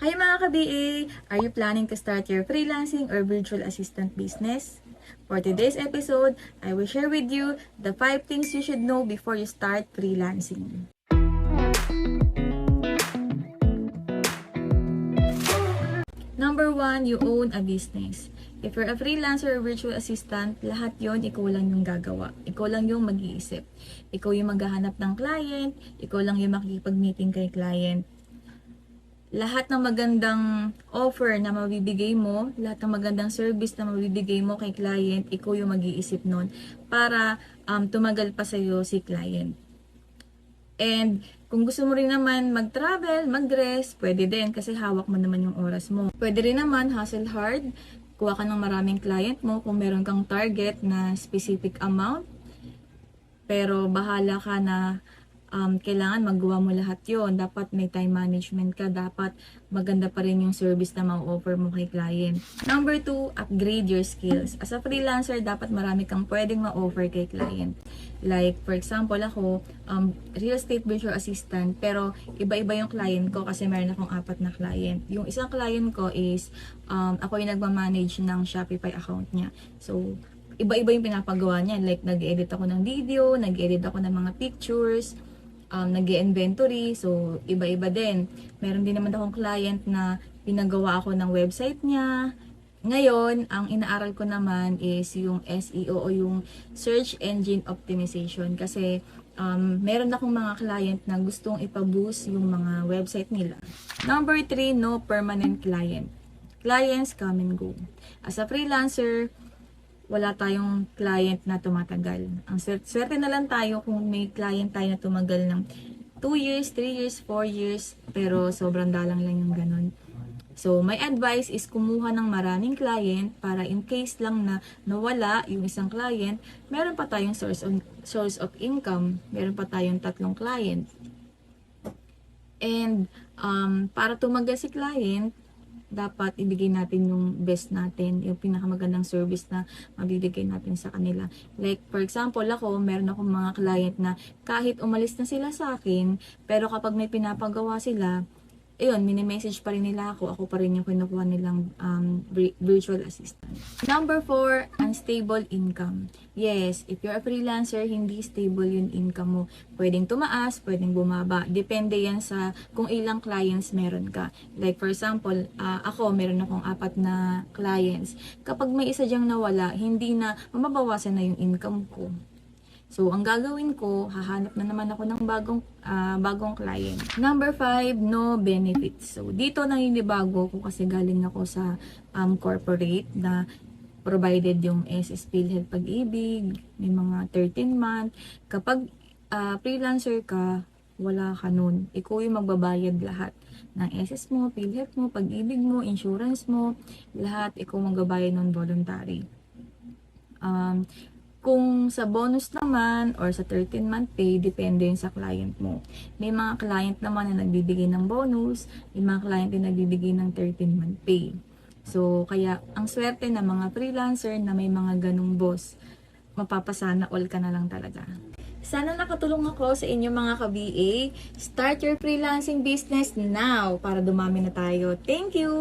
Hi mga ka-BA! Are you planning to start your freelancing or virtual assistant business? For today's episode, I will share with you the 5 things you should know before you start freelancing. Number 1, you own a business. If you're a freelancer or virtual assistant, lahat yon ikaw lang yung gagawa. Ikaw lang yung mag-iisip. Ikaw yung maghahanap ng client, ikaw lang yung makikipag-meeting kay client. Lahat ng magandang offer na mabibigay mo, lahat ng magandang service na mabibigay mo kay client, ikaw yung mag-iisip nun para tumagal pa sa'yo si client. And kung gusto mo rin naman mag-travel, mag-rest, pwede din kasi hawak mo naman yung oras mo. Pwede rin naman hustle hard, kuha ka ng maraming client mo kung meron kang target na specific amount. Pero bahala ka na kailangan magawa mo lahat yon. Dapat may time management ka. Dapat maganda pa rin yung service na ma-offer mo kay client. Number 2, upgrade your skills. As a freelancer, dapat marami kang pwedeng ma-offer kay client. Like, for example, ako, real estate virtual assistant, pero iba-iba yung client ko kasi meron akong 4 na client. Yung isang client ko is, ako yung nagmamanage ng Shopify account niya. So, iba-iba yung pinapagawa niya. Like, nag-edit ako ng video, nag-edit ako ng mga pictures, nag-inventory, so iba-iba din. Meron din naman akong client na pinagawa ako ng website niya. Ngayon, ang inaaral ko naman is yung SEO o yung Search Engine Optimization kasi meron akong mga client na gustong ipaboost yung mga website nila. Number 3, no permanent client. Clients come and go. As a freelancer, wala tayong client na tumatagal. Ang swerte na lang tayo kung may client tayo na tumagal ng 2 years, 3 years, 4 years, pero sobrang dalang lang yung ganun. So, my advice is kumuha ng maraming client para in case lang na nawala yung isang client, meron pa tayong source of income, meron pa tayong 3 client. And para tumagal si client, dapat ibigay natin yung best natin, yung pinakamagandang service na mabibigay natin sa kanila. Like, for example, ako, meron akong mga client na kahit umalis na sila sa akin, pero kapag may pinapagawa sila, ayun, mini-message pa rin nila ako pa rin yung kinukuha nilang virtual assistant. Number 4, unstable income. Yes, if you're a freelancer, hindi stable yung income mo. Pwedeng tumaas, pwedeng bumaba. Depende yan sa kung ilang clients meron ka. Like for example, ako, meron akong 4 na clients. Kapag may isa dyang nawala, hindi na, mababawasan na yung income ko. So, ang gagawin ko, hahanap na naman ako ng bagong client. Number 5, no benefits. So, dito naninibago ko kasi galing ako sa corporate na provided yung SS PhilHealth Pag-ibig, may mga 13-month. Kapag freelancer ka, wala ka nun. Ikaw yung magbabayad lahat ng SS mo, PhilHealth mo, Pag-ibig mo, insurance mo, lahat ikaw magbabayad nun voluntary. Kung sa bonus naman or sa 13-month pay, depende yun sa client mo. May mga client naman na nagbibigay ng bonus, may mga client na nagbibigay ng 13-month pay. So, kaya ang swerte na mga freelancer na may mga ganung boss, mapapasana all ka na lang talaga. Sana nakatulong ako sa inyo mga ka-BA. Start your freelancing business now para dumami na tayo. Thank you!